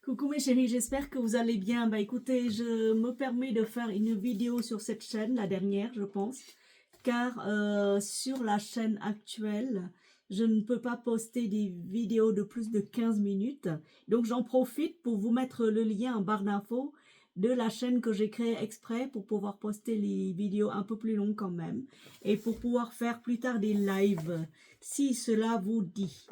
Coucou mes chéris, j'espère que vous allez bien. Bah écoutez, je me permets de faire une vidéo sur cette chaîne, la dernière je pense, car sur la chaîne actuelle, je ne peux pas poster des vidéos de plus de 15 minutes. Donc j'en profite pour vous mettre le lien en barre d'infos de la chaîne que j'ai créée exprès pour pouvoir poster les vidéos un peu plus longues quand même et pour pouvoir faire plus tard des lives, si cela vous dit,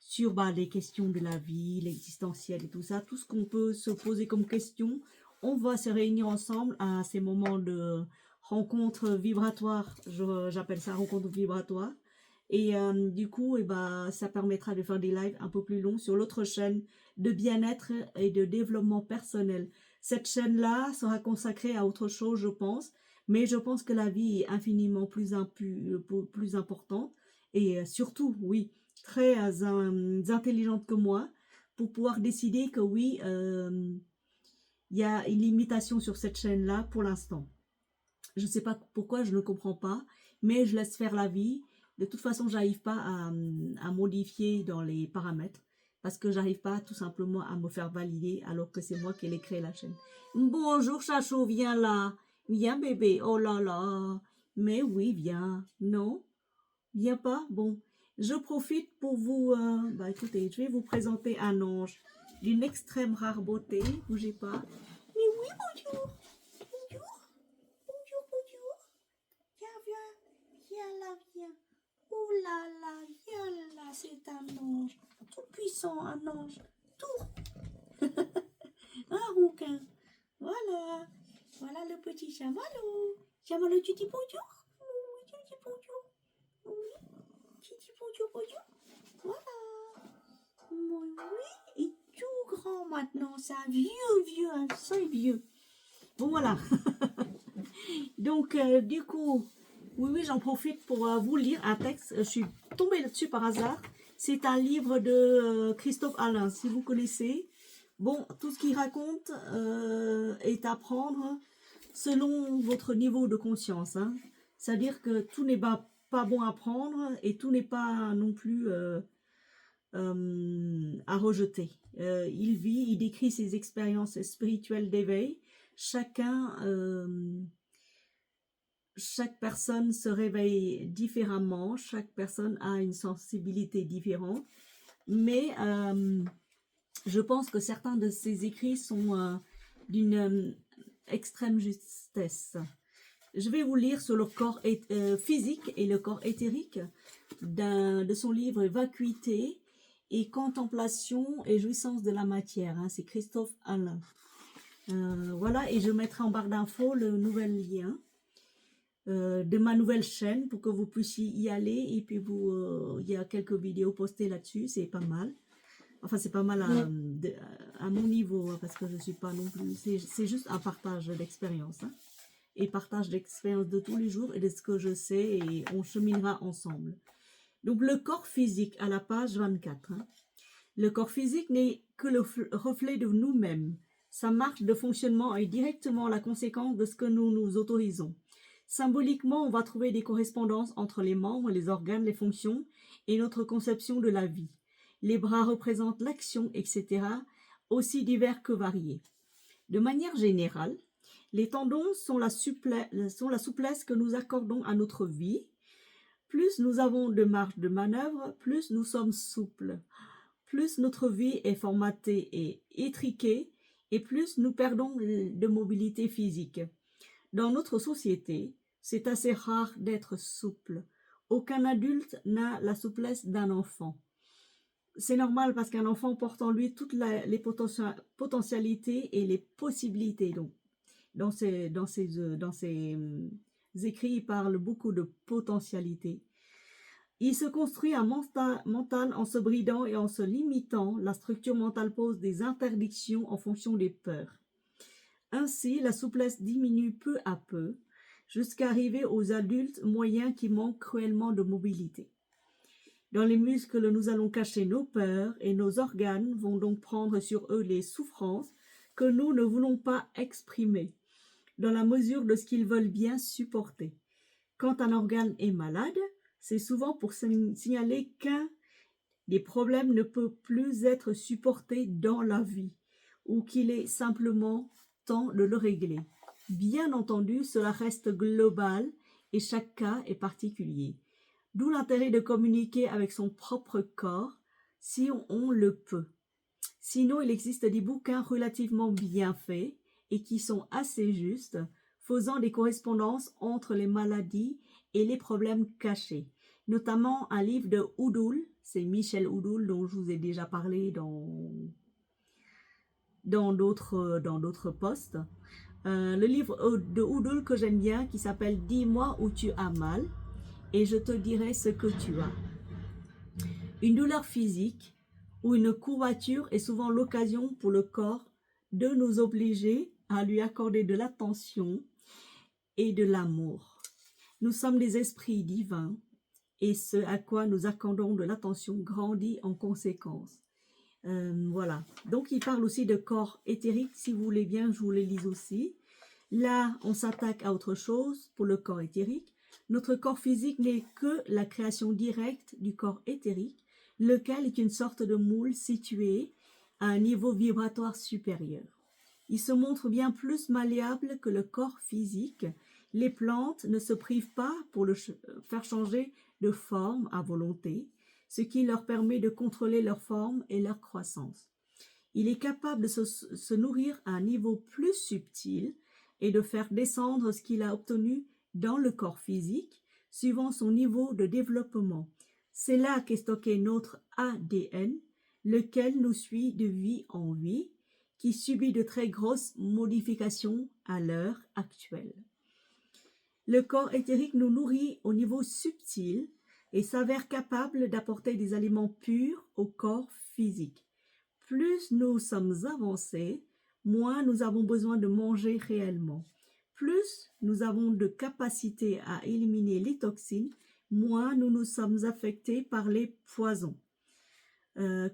sur les questions de la vie, l'existentiel et tout ça, tout ce qu'on peut se poser comme question. On va se réunir ensemble à ces moments de rencontre vibratoire, j'appelle ça rencontre vibratoire. Et du coup, ça permettra de faire des lives un peu plus longs sur l'autre chaîne de bien-être et de développement personnel. Cette chaîne-là sera consacrée à autre chose, je pense, mais je pense que la vie est infiniment plus importante et surtout, oui, très intelligente que moi pour pouvoir décider que oui, il y a une limitation sur cette chaîne-là pour l'instant. Je ne sais pas pourquoi, je ne comprends pas, mais je laisse faire la vie. De toute façon, j'arrive pas à modifier dans les paramètres parce que j'arrive pas tout simplement à me faire valider alors que c'est moi qui ai créé la chaîne. Bonjour Chacho, viens là. Viens bébé, oh là là. Mais oui, viens. Non, viens pas. Bon, je profite pour vous... écoutez, je vais vous présenter un ange d'une extrême rare beauté. Bougez pas. Mais oui, bonjour. Bonjour. Bonjour, bonjour. Viens, viens. Viens là, viens. Oh là là, viens là, c'est un ange. Tout puissant, un ange. Tout. Un rouquin. Voilà. Voilà le petit chamallow. Chamallow, tu dis bonjour? Oui, tu dis bonjour. Oui. Tu dis bonjour, bonjour. Voilà. Oui, il est tout grand maintenant. C'est un vieux, un seuil vieux. Bon, voilà. Donc, du coup, oui, j'en profite pour vous lire un texte. Je suis tombée là-dessus par hasard. C'est un livre de Christophe Alain, si vous connaissez. Bon, tout ce qu'il raconte est à prendre selon votre niveau de conscience. Hein. C'est-à-dire que tout n'est pas bon à prendre et tout n'est pas non plus à rejeter. Il décrit ses expériences spirituelles d'éveil. Chaque personne se réveille différemment, chaque personne a une sensibilité différente, mais je pense que certains de ses écrits sont d'une extrême justesse. Je vais vous lire sur le corps physique et le corps éthérique de son livre Vacuité et contemplation et jouissance de la matière. Hein, c'est Christophe Alain. Voilà, et je mettrai en barre d'infos le nouvel lien de ma nouvelle chaîne pour que vous puissiez y aller. Et puis, il y a quelques vidéos postées là-dessus, c'est pas mal. Enfin, c'est pas mal à mon niveau, hein, parce que je suis pas non plus... C'est juste un partage d'expérience. Hein, et partage d'expérience de tous les jours et de ce que je sais, et on cheminera ensemble. Donc, le corps physique, à la page 24. Hein. Le corps physique n'est que le reflet de nous-mêmes. Sa marche de fonctionnement est directement la conséquence de ce que nous nous autorisons. Symboliquement, on va trouver des correspondances entre les membres, les organes, les fonctions et notre conception de la vie. Les bras représentent l'action, etc., aussi divers que variés. De manière générale, les tendons sont la souplesse que nous accordons à notre vie. Plus nous avons de marge de manœuvre, plus nous sommes souples. Plus notre vie est formatée et étriquée, et plus nous perdons de mobilité physique. Dans notre société, c'est assez rare d'être souple. Aucun adulte n'a la souplesse d'un enfant. C'est normal parce qu'un enfant porte en lui toutes les potentialités et les possibilités. Donc, dans ses écrits, il parle beaucoup de potentialités. Il se construit un mental en se bridant et en se limitant. La structure mentale pose des interdictions en fonction des peurs. Ainsi, la souplesse diminue peu à peu, jusqu'à arriver aux adultes moyens qui manquent cruellement de mobilité. Dans les muscles, nous allons cacher nos peurs et nos organes vont donc prendre sur eux les souffrances que nous ne voulons pas exprimer, dans la mesure de ce qu'ils veulent bien supporter. Quand un organe est malade, c'est souvent pour signaler qu'un des problèmes ne peut plus être supporté dans la vie. ou qu'il est simplement temps de le régler. Bien entendu, cela reste global et chaque cas est particulier. D'où l'intérêt de communiquer avec son propre corps si on le peut. Sinon, il existe des bouquins relativement bien faits et qui sont assez justes, faisant des correspondances entre les maladies et les problèmes cachés. Notamment un livre de Oudoul, c'est Michel Oudoul dont je vous ai déjà parlé dans d'autres posts. Le livre de Oudoul que j'aime bien qui s'appelle « Dis-moi où tu as mal et je te dirai ce que tu as ». Une douleur physique ou une courbature est souvent l'occasion pour le corps de nous obliger à lui accorder de l'attention et de l'amour. Nous sommes des esprits divins et ce à quoi nous accordons de l'attention grandit en conséquence. Voilà. Donc, il parle aussi de corps éthérique. Si vous voulez bien, je vous le lis aussi. Là, on s'attaque à autre chose pour le corps éthérique. Notre corps physique n'est que la création directe du corps éthérique, lequel est une sorte de moule situé à un niveau vibratoire supérieur. Il se montre bien plus malléable que le corps physique. Les plantes ne se privent pas pour le faire changer de forme à volonté, ce qui leur permet de contrôler leur forme et leur croissance. Il est capable de se nourrir à un niveau plus subtil et de faire descendre ce qu'il a obtenu dans le corps physique, suivant son niveau de développement. C'est là qu'est stocké notre ADN, lequel nous suit de vie en vie, qui subit de très grosses modifications à l'heure actuelle. Le corps éthérique nous nourrit au niveau subtil et s'avère capable d'apporter des aliments purs au corps physique. Plus nous sommes avancés, moins nous avons besoin de manger réellement. Plus nous avons de capacité à éliminer les toxines, moins nous nous sommes affectés par les poisons,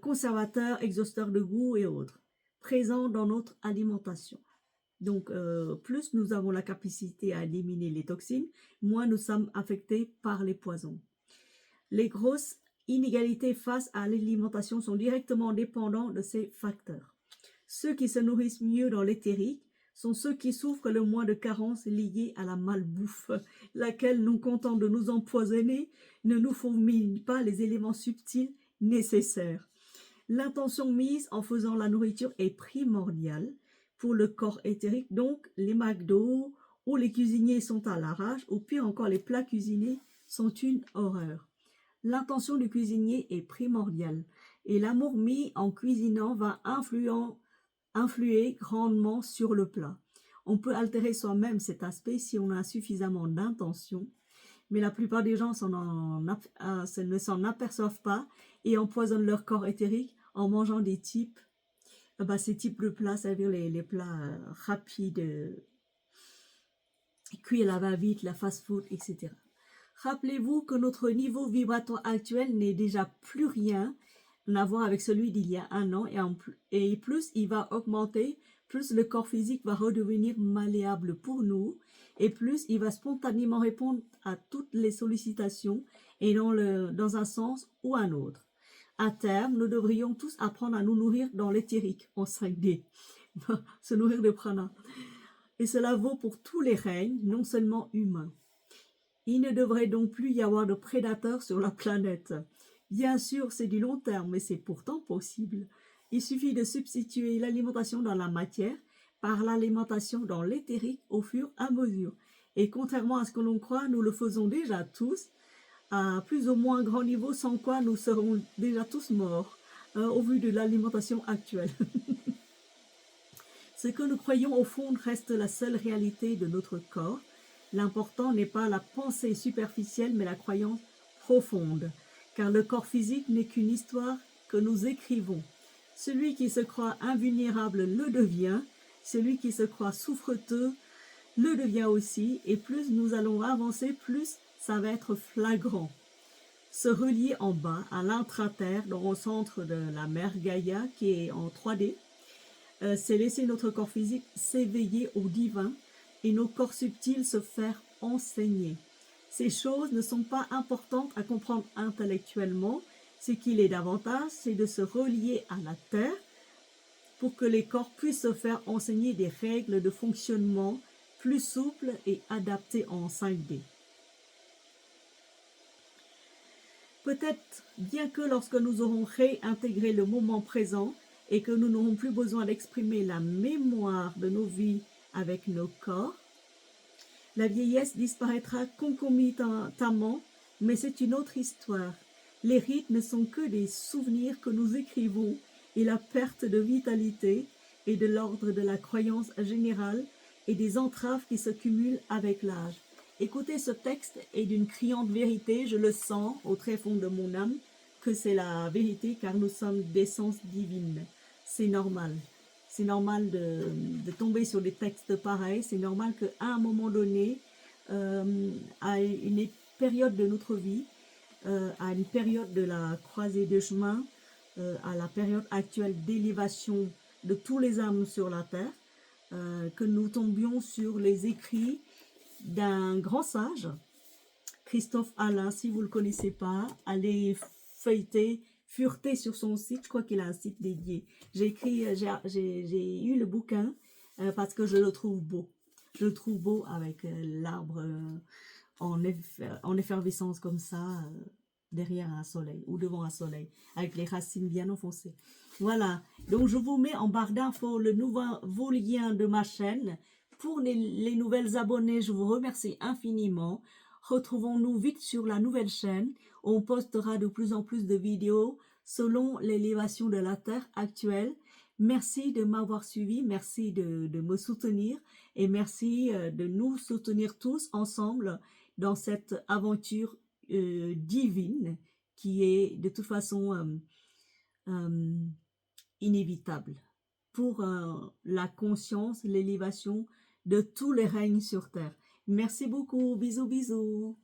conservateurs, exhausteurs de goût et autres, présents dans notre alimentation. Donc, plus nous avons la capacité à éliminer les toxines, moins nous sommes affectés par les poisons. Les grosses inégalités face à l'alimentation sont directement dépendants de ces facteurs. Ceux qui se nourrissent mieux dans l'éthérique sont ceux qui souffrent le moins de carences liées à la malbouffe, laquelle, non content de nous empoisonner, ne nous fourmille pas les éléments subtils nécessaires. L'intention mise en faisant la nourriture est primordiale pour le corps éthérique, donc les McDo où les cuisiniers sont à l'arrache, ou pire encore les plats cuisinés sont une horreur. L'intention du cuisinier est primordiale et l'amour mis en cuisinant va influer grandement sur le plat. On peut altérer soi-même cet aspect si on a suffisamment d'intention, mais la plupart des gens ne s'en aperçoivent pas et empoisonnent leur corps éthérique en mangeant ces types de plats, c'est-à-dire les plats rapides, cuits à la va-vite, la fast-food, etc. Rappelez-vous que notre niveau vibratoire actuel n'est déjà plus rien à voir avec celui d'il y a un an et plus il va augmenter, plus le corps physique va redevenir malléable pour nous et plus il va spontanément répondre à toutes les sollicitations et dans un sens ou un autre. À terme, nous devrions tous apprendre à nous nourrir dans l'éthérique en 5D, se nourrir de prana. Et cela vaut pour tous les règnes, non seulement humains. Il ne devrait donc plus y avoir de prédateurs sur la planète. Bien sûr, c'est du long terme, mais c'est pourtant possible. Il suffit de substituer l'alimentation dans la matière par l'alimentation dans l'éthérique au fur et à mesure. Et contrairement à ce que l'on croit, nous le faisons déjà tous, à plus ou moins grand niveau, sans quoi nous serons déjà tous morts, au vu de l'alimentation actuelle. Ce que nous croyons au fond reste la seule réalité de notre corps. L'important n'est pas la pensée superficielle, mais la croyance profonde, car le corps physique n'est qu'une histoire que nous écrivons. Celui qui se croit invulnérable le devient, celui qui se croit souffreteux le devient aussi, et plus nous allons avancer, plus ça va être flagrant. Se relier en bas à l'intraterre, au centre de la mer Gaïa, qui est en 3D, c'est laisser notre corps physique s'éveiller au divin et nos corps subtils se faire enseigner. Ces choses ne sont pas importantes à comprendre intellectuellement. Ce qu'il est davantage, c'est de se relier à la terre pour que les corps puissent se faire enseigner des règles de fonctionnement plus souples et adaptées en 5D. Peut-être bien que lorsque nous aurons réintégré le moment présent et que nous n'aurons plus besoin d'exprimer la mémoire de nos vies avec nos corps, la vieillesse disparaîtra concomitamment, mais c'est une autre histoire. Les rites ne sont que des souvenirs que nous écrivons et la perte de vitalité est de l'ordre de la croyance générale et des entraves qui se cumulent avec l'âge. Écoutez, ce texte est d'une criante vérité, je le sens au très fond de mon âme que c'est la vérité car nous sommes d'essence divine. C'est normal. C'est normal de tomber sur des textes pareils, c'est normal qu'à un moment donné, à une période de notre vie, à une période de la croisée de chemin, à la période actuelle d'élévation de tous les âmes sur la terre, que nous tombions sur les écrits d'un grand sage, Christophe Alain. Si vous ne le connaissez pas, allez feuilleter, fureter sur son site, je crois qu'il a un site dédié. J'ai eu le bouquin parce que je le trouve beau. Je le trouve beau avec l'arbre en effervescence comme ça, derrière un soleil ou devant un soleil, avec les racines bien enfoncées. Voilà, donc je vous mets en barre d'infos le nouveau lien de ma chaîne. Pour les nouvelles abonnés, je vous remercie infiniment. Retrouvons-nous vite sur la nouvelle chaîne. On postera de plus en plus de vidéos selon l'élévation de la Terre actuelle. Merci de m'avoir suivi, merci de me soutenir et merci de nous soutenir tous ensemble dans cette aventure divine qui est de toute façon inévitable pour la conscience, l'élévation de tous les règnes sur terre. Merci beaucoup, bisous bisous.